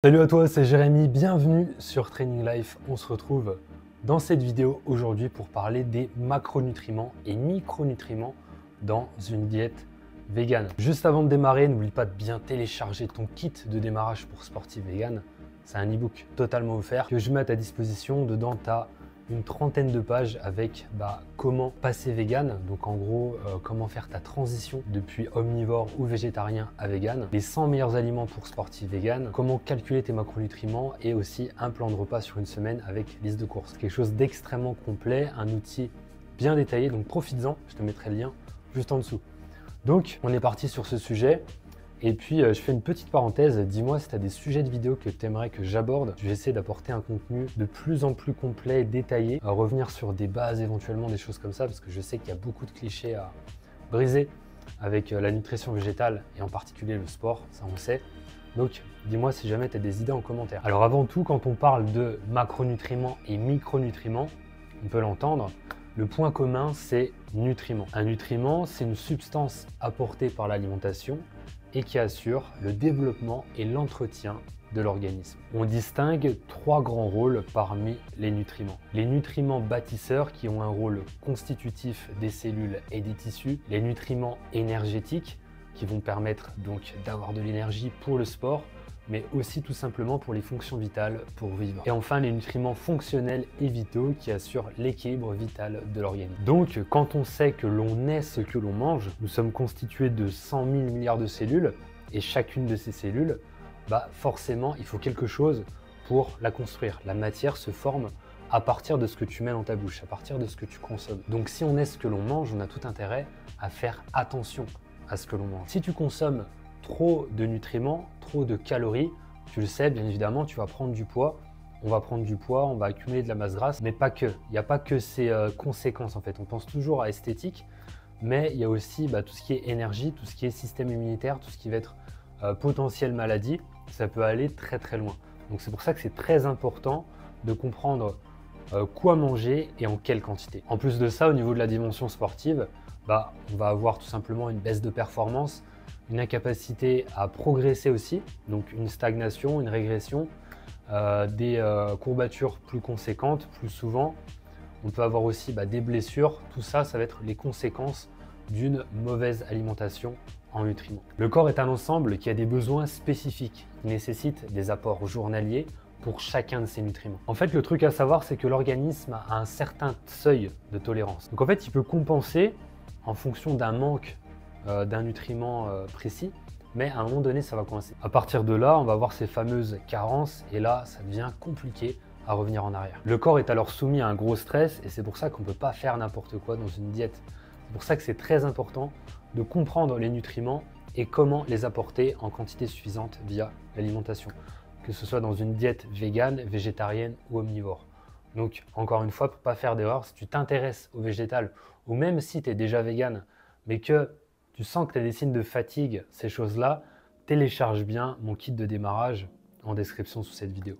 Salut à toi, c'est Jérémy, bienvenue sur Training Life. On se retrouve dans cette vidéo aujourd'hui pour parler des macronutriments et micronutriments dans une diète végane. Juste avant de démarrer, n'oublie pas de bien télécharger ton kit de démarrage pour sportif vegan. C'est un e-book totalement offert que je mets à ta disposition. Dedans, tu as une trentaine de pages avec comment passer vegan, donc en gros comment faire ta transition depuis omnivore ou végétarien à vegan, les 100 meilleurs aliments pour sportifs vegan, comment calculer tes macronutriments et aussi un plan de repas sur une semaine avec liste de courses. Quelque chose d'extrêmement complet, un outil bien détaillé, donc profites-en, je te mettrai le lien juste en dessous. Donc on est parti sur ce sujet. Et puis, je fais une petite parenthèse, dis-moi si tu as des sujets de vidéos que tu aimerais que j'aborde. Je vais essayer d'apporter un contenu de plus en plus complet et détaillé, à revenir sur des bases éventuellement, des choses comme ça, parce que je sais qu'il y a beaucoup de clichés à briser avec la nutrition végétale et en particulier le sport, ça on le sait. Donc, dis-moi si jamais tu as des idées en commentaire. Alors avant tout, quand on parle de macronutriments et micronutriments, on peut l'entendre, le point commun c'est nutriments. Un nutriment, c'est une substance apportée par l'alimentation et qui assure le développement et l'entretien de l'organisme. On distingue trois grands rôles parmi les nutriments. Les nutriments bâtisseurs qui ont un rôle constitutif des cellules et des tissus, les nutriments énergétiques qui vont permettre donc d'avoir de l'énergie pour le sport, mais aussi tout simplement pour les fonctions vitales pour vivre. Et enfin, les nutriments fonctionnels et vitaux qui assurent l'équilibre vital de l'organisme. Donc, quand on sait que l'on est ce que l'on mange, nous sommes constitués de 100 000 milliards de cellules, et chacune de ces cellules, forcément, il faut quelque chose pour la construire. La matière se forme à partir de ce que tu mets dans ta bouche, à partir de ce que tu consommes. Donc, si on est ce que l'on mange, on a tout intérêt à faire attention à ce que l'on mange. Si tu consommes trop de nutriments, trop de calories, tu le sais, bien évidemment, tu vas prendre du poids. On va prendre du poids, on va accumuler de la masse grasse, mais pas que. Il n'y a pas que ces conséquences en fait. On pense toujours à esthétique, mais il y a aussi tout ce qui est énergie, tout ce qui est système immunitaire, tout ce qui va être potentielle maladie. Ça peut aller très très loin. Donc c'est pour ça que c'est très important de comprendre quoi manger et en quelle quantité. En plus de ça, au niveau de la dimension sportive, on va avoir tout simplement une baisse de performance, une incapacité à progresser aussi, donc une stagnation, une régression, des courbatures plus conséquentes, plus souvent. On peut avoir aussi des blessures. Tout ça, ça va être les conséquences d'une mauvaise alimentation en nutriments. Le corps est un ensemble qui a des besoins spécifiques, qui nécessite des apports journaliers pour chacun de ces nutriments. En fait, le truc à savoir, c'est que l'organisme a un certain seuil de tolérance. Donc en fait, il peut compenser en fonction d'un manque d'un nutriment précis, mais à un moment donné, ça va coincer. À partir de là, on va avoir ces fameuses carences et là, ça devient compliqué à revenir en arrière. Le corps est alors soumis à un gros stress et c'est pour ça qu'on ne peut pas faire n'importe quoi dans une diète. C'est pour ça que c'est très important de comprendre les nutriments et comment les apporter en quantité suffisante via l'alimentation, que ce soit dans une diète végane, végétarienne ou omnivore. Donc, encore une fois, pour ne pas faire d'erreur, si tu t'intéresses au végétal ou même si tu es déjà végane, mais que tu sens que tu as des signes de fatigue, ces choses-là, télécharge bien mon kit de démarrage en description sous cette vidéo.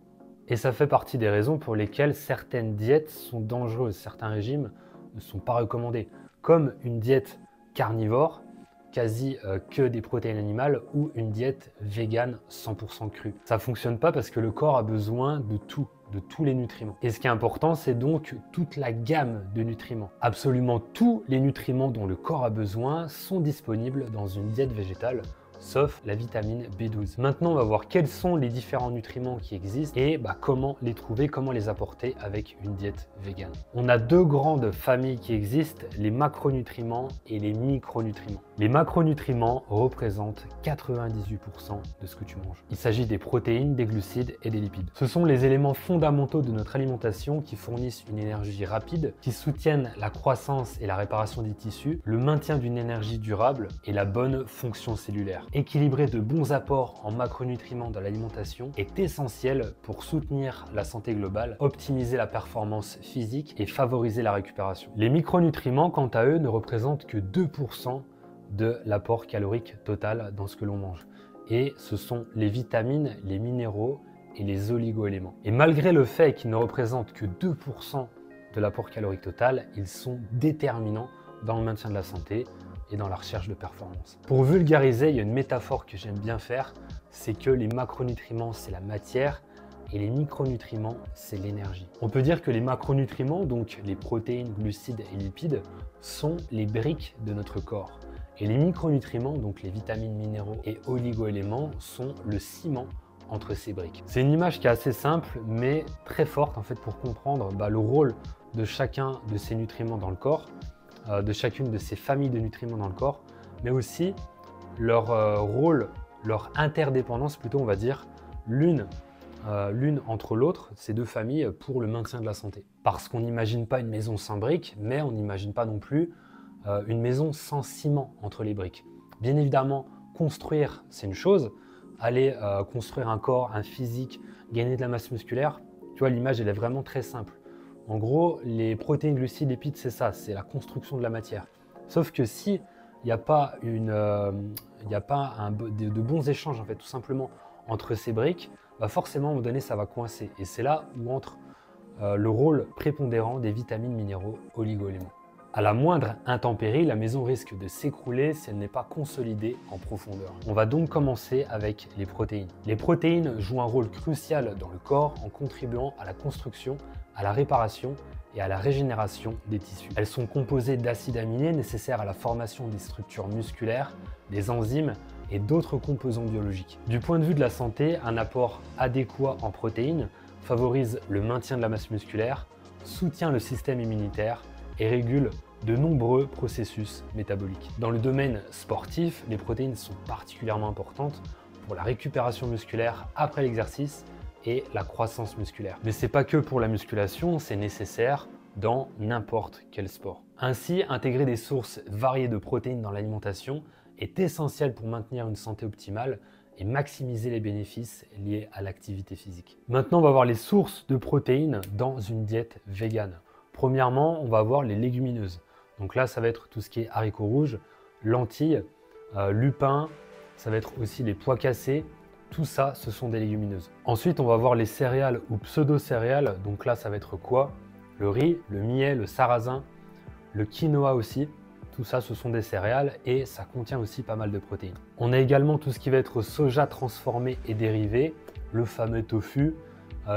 Et ça fait partie des raisons pour lesquelles certaines diètes sont dangereuses, certains régimes ne sont pas recommandés, comme une diète carnivore, quasi que des protéines animales, ou une diète végane 100% crue. Ça ne fonctionne pas parce que le corps a besoin de tout, de tous les nutriments. Et ce qui est important, c'est donc toute la gamme de nutriments. Absolument tous les nutriments dont le corps a besoin sont disponibles dans une diète végétale, sauf la vitamine B12. Maintenant, on va voir quels sont les différents nutriments qui existent et comment les trouver, comment les apporter avec une diète végane. On a deux grandes familles qui existent, les macronutriments et les micronutriments. Les macronutriments représentent 98% de ce que tu manges. Il s'agit des protéines, des glucides et des lipides. Ce sont les éléments fondamentaux de notre alimentation qui fournissent une énergie rapide, qui soutiennent la croissance et la réparation des tissus, le maintien d'une énergie durable et la bonne fonction cellulaire. Équilibrer de bons apports en macronutriments dans l'alimentation est essentiel pour soutenir la santé globale, optimiser la performance physique et favoriser la récupération. Les micronutriments, quant à eux, ne représentent que 2% de l'apport calorique total dans ce que l'on mange. Et ce sont les vitamines, les minéraux et les oligo-éléments. Et malgré le fait qu'ils ne représentent que 2% de l'apport calorique total, ils sont déterminants dans le maintien de la santé et dans la recherche de performance. Pour vulgariser, il y a une métaphore que j'aime bien faire, c'est que les macronutriments, c'est la matière et les micronutriments, c'est l'énergie. On peut dire que les macronutriments, donc les protéines, glucides et lipides, sont les briques de notre corps. Et les micronutriments, donc les vitamines, minéraux et oligo-éléments, sont le ciment entre ces briques. C'est une image qui est assez simple, mais très forte en fait pour comprendre le rôle de chacun de ces nutriments dans le corps, de chacune de ces familles de nutriments dans le corps, mais aussi leur rôle, leur interdépendance plutôt, on va dire, l'une entre l'autre, ces deux familles, pour le maintien de la santé. Parce qu'on n'imagine pas une maison sans briques, mais on n'imagine pas non plus une maison sans ciment entre les briques. Bien évidemment, construire, c'est une chose. Aller construire un corps, un physique, gagner de la masse musculaire, tu vois, l'image, elle est vraiment très simple. En gros, les protéines, glucides, lipides, c'est ça, c'est la construction de la matière. Sauf que si il n'y a pas, de bons échanges, en fait, tout simplement, entre ces briques, forcément, à un moment donné, ça va coincer. Et c'est là où entre le rôle prépondérant des vitamines, minéraux, oligo-éléments. À la moindre intempérie, la maison risque de s'écrouler si elle n'est pas consolidée en profondeur. On va donc commencer avec les protéines. Les protéines jouent un rôle crucial dans le corps en contribuant à la construction, à la réparation et à la régénération des tissus. Elles sont composées d'acides aminés nécessaires à la formation des structures musculaires, des enzymes et d'autres composants biologiques. Du point de vue de la santé, un apport adéquat en protéines favorise le maintien de la masse musculaire, soutient le système immunitaire et régule de nombreux processus métaboliques. Dans le domaine sportif, les protéines sont particulièrement importantes pour la récupération musculaire après l'exercice et la croissance musculaire. Mais c'est pas que pour la musculation, c'est nécessaire dans n'importe quel sport. Ainsi, intégrer des sources variées de protéines dans l'alimentation est essentiel pour maintenir une santé optimale et maximiser les bénéfices liés à l'activité physique. Maintenant, on va voir les sources de protéines dans une diète végane. Premièrement, on va avoir les légumineuses. Donc là, ça va être tout ce qui est haricots rouges, lentilles, lupins, ça va être aussi les pois cassés. Tout ça, ce sont des légumineuses. Ensuite, on va voir les céréales ou pseudo-céréales. Donc là, ça va être quoi? Le riz, le millet, le sarrasin, le quinoa aussi. Tout ça, ce sont des céréales et ça contient aussi pas mal de protéines. On a également tout ce qui va être soja transformé et dérivé, le fameux tofu,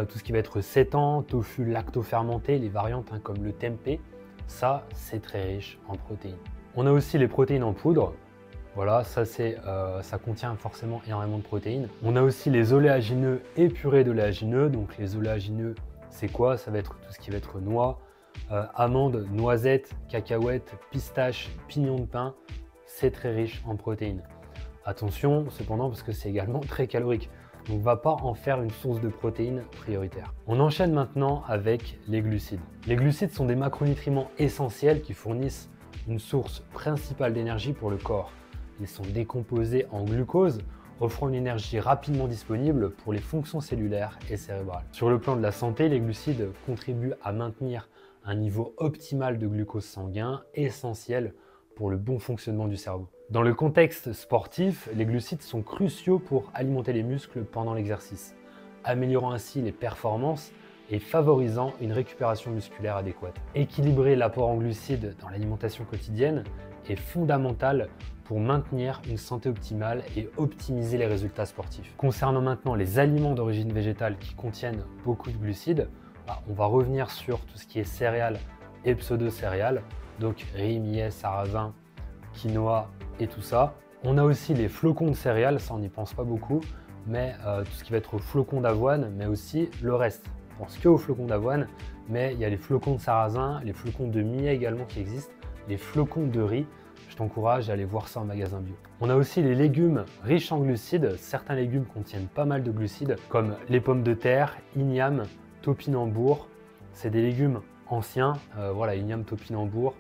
tout ce qui va être sétan, tofu lacto-fermenté, les variantes comme le tempeh, ça c'est très riche en protéines. On a aussi les protéines en poudre, voilà, ça contient forcément énormément de protéines. On a aussi les oléagineux et purées d'oléagineux, donc les oléagineux c'est quoi? Ça va être tout ce qui va être noix, amandes, noisettes, cacahuètes, pistaches, pignons de pain, c'est très riche en protéines. Attention cependant parce que c'est également très calorique. Donc, on ne va pas en faire une source de protéines prioritaire. On enchaîne maintenant avec les glucides. Les glucides sont des macronutriments essentiels qui fournissent une source principale d'énergie pour le corps. Ils sont décomposés en glucose, offrant une énergie rapidement disponible pour les fonctions cellulaires et cérébrales. Sur le plan de la santé, les glucides contribuent à maintenir un niveau optimal de glucose sanguin, essentiel pour le bon fonctionnement du cerveau. Dans le contexte sportif, les glucides sont cruciaux pour alimenter les muscles pendant l'exercice, améliorant ainsi les performances et favorisant une récupération musculaire adéquate. Équilibrer l'apport en glucides dans l'alimentation quotidienne est fondamental pour maintenir une santé optimale et optimiser les résultats sportifs. Concernant maintenant les aliments d'origine végétale qui contiennent beaucoup de glucides, on va revenir sur tout ce qui est céréales et pseudo-céréales, donc riz, millet, sarrasin, quinoa et tout ça. On a aussi les flocons de céréales, ça on n'y pense pas beaucoup, mais tout ce qui va être flocons d'avoine, mais aussi le reste. On pense que aux flocons d'avoine, mais il y a les flocons de sarrasin, les flocons de millet également qui existent, les flocons de riz. Je t'encourage à aller voir ça en magasin bio. On a aussi les légumes riches en glucides. Certains légumes contiennent pas mal de glucides, comme les pommes de terre, igname, topinambour. C'est des légumes anciens. Voilà, igname, topinambour.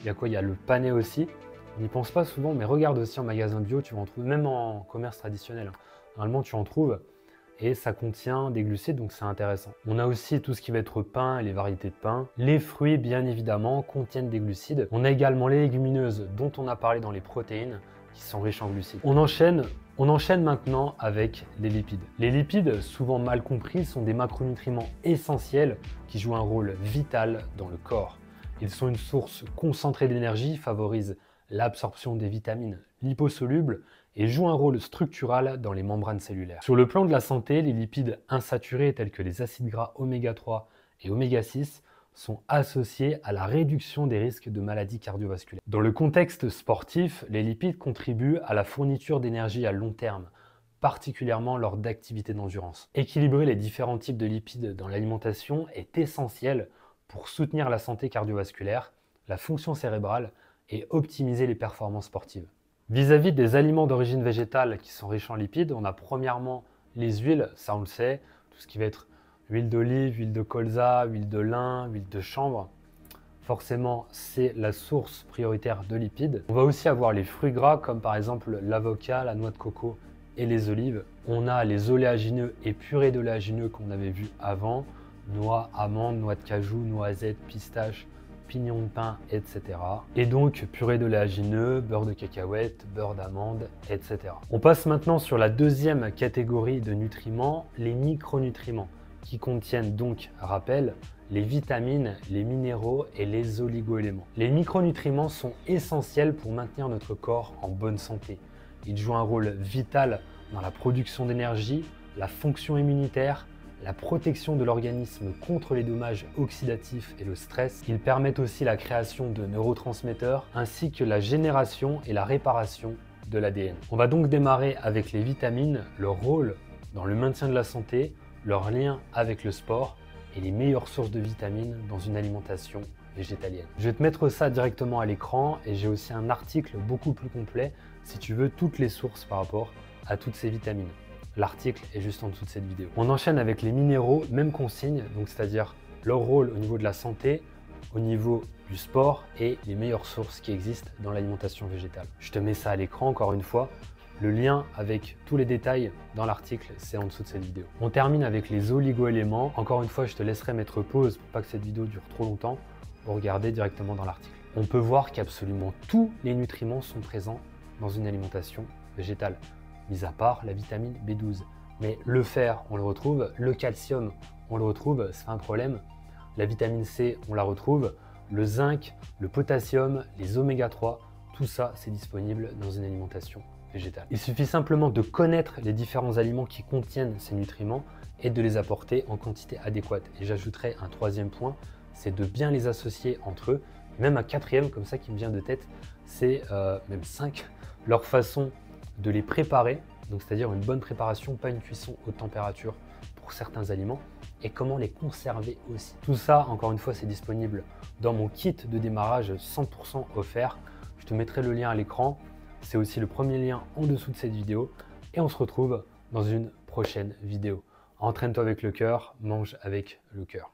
Il y a quoi? Il y a le panais aussi. On n'y pense pas souvent, mais regarde aussi en magasin bio, tu vas en trouver, même en commerce traditionnel. Normalement, tu en trouves et ça contient des glucides, donc c'est intéressant. On a aussi tout ce qui va être pain et les variétés de pain. Les fruits, bien évidemment, contiennent des glucides. On a également les légumineuses dont on a parlé dans les protéines, qui sont riches en glucides. On enchaîne maintenant avec les lipides. Les lipides, souvent mal compris, sont des macronutriments essentiels qui jouent un rôle vital dans le corps. Ils sont une source concentrée d'énergie, favorisent l'absorption des vitamines liposolubles et jouent un rôle structural dans les membranes cellulaires. Sur le plan de la santé, les lipides insaturés tels que les acides gras oméga 3 et oméga 6 sont associés à la réduction des risques de maladies cardiovasculaires. Dans le contexte sportif, les lipides contribuent à la fourniture d'énergie à long terme, particulièrement lors d'activités d'endurance. Équilibrer les différents types de lipides dans l'alimentation est essentiel pour soutenir la santé cardiovasculaire, la fonction cérébrale et optimiser les performances sportives. Vis-à-vis des aliments d'origine végétale qui sont riches en lipides, on a premièrement les huiles, ça on le sait, tout ce qui va être huile d'olive, huile de colza, huile de lin, huile de chanvre. Forcément, c'est la source prioritaire de lipides. On va aussi avoir les fruits gras comme par exemple l'avocat, la noix de coco et les olives. On a les oléagineux et purées d'oléagineux qu'on avait vu avant, noix, amandes, noix de cajou, noisettes, pistaches, pignons de pain, etc. Et donc purée d'oléagineux, beurre de cacahuète, beurre d'amande, etc. On passe maintenant sur la deuxième catégorie de nutriments, les micronutriments, qui contiennent donc, rappel, les vitamines, les minéraux et les oligoéléments. Les micronutriments sont essentiels pour maintenir notre corps en bonne santé. Ils jouent un rôle vital dans la production d'énergie, la fonction immunitaire, la protection de l'organisme contre les dommages oxydatifs et le stress. Ils permettent aussi la création de neurotransmetteurs ainsi que la génération et la réparation de l'ADN. On va donc démarrer avec les vitamines, leur rôle dans le maintien de la santé, leur lien avec le sport et les meilleures sources de vitamines dans une alimentation végétalienne. Je vais te mettre ça directement à l'écran et j'ai aussi un article beaucoup plus complet si tu veux toutes les sources par rapport à toutes ces vitamines. L'article est juste en dessous de cette vidéo. On enchaîne avec les minéraux, même consigne, donc c'est-à-dire leur rôle au niveau de la santé, au niveau du sport et les meilleures sources qui existent dans l'alimentation végétale. Je te mets ça à l'écran encore une fois. Le lien avec tous les détails dans l'article, c'est en dessous de cette vidéo. On termine avec les oligoéléments. Encore une fois, je te laisserai mettre pause pour pas que cette vidéo dure trop longtemps pour regarder directement dans l'article. On peut voir qu'absolument tous les nutriments sont présents dans une alimentation végétale, mis à part la vitamine B12. Mais le fer, on le retrouve, le calcium, on le retrouve, c'est pas un problème. La vitamine C, on la retrouve, le zinc, le potassium, les oméga 3, tout ça, c'est disponible dans une alimentation végétale. Il suffit simplement de connaître les différents aliments qui contiennent ces nutriments et de les apporter en quantité adéquate. Et j'ajouterai un troisième point, c'est de bien les associer entre eux. Même un quatrième, comme ça qui me vient de tête, c'est même 5, leur façon de les préparer, donc c'est-à-dire une bonne préparation, pas une cuisson haute température pour certains aliments, et comment les conserver aussi. Tout ça, encore une fois, c'est disponible dans mon kit de démarrage 100% offert. Je te mettrai le lien à l'écran. C'est aussi le premier lien en dessous de cette vidéo et on se retrouve dans une prochaine vidéo. Entraîne-toi avec le cœur, mange avec le cœur.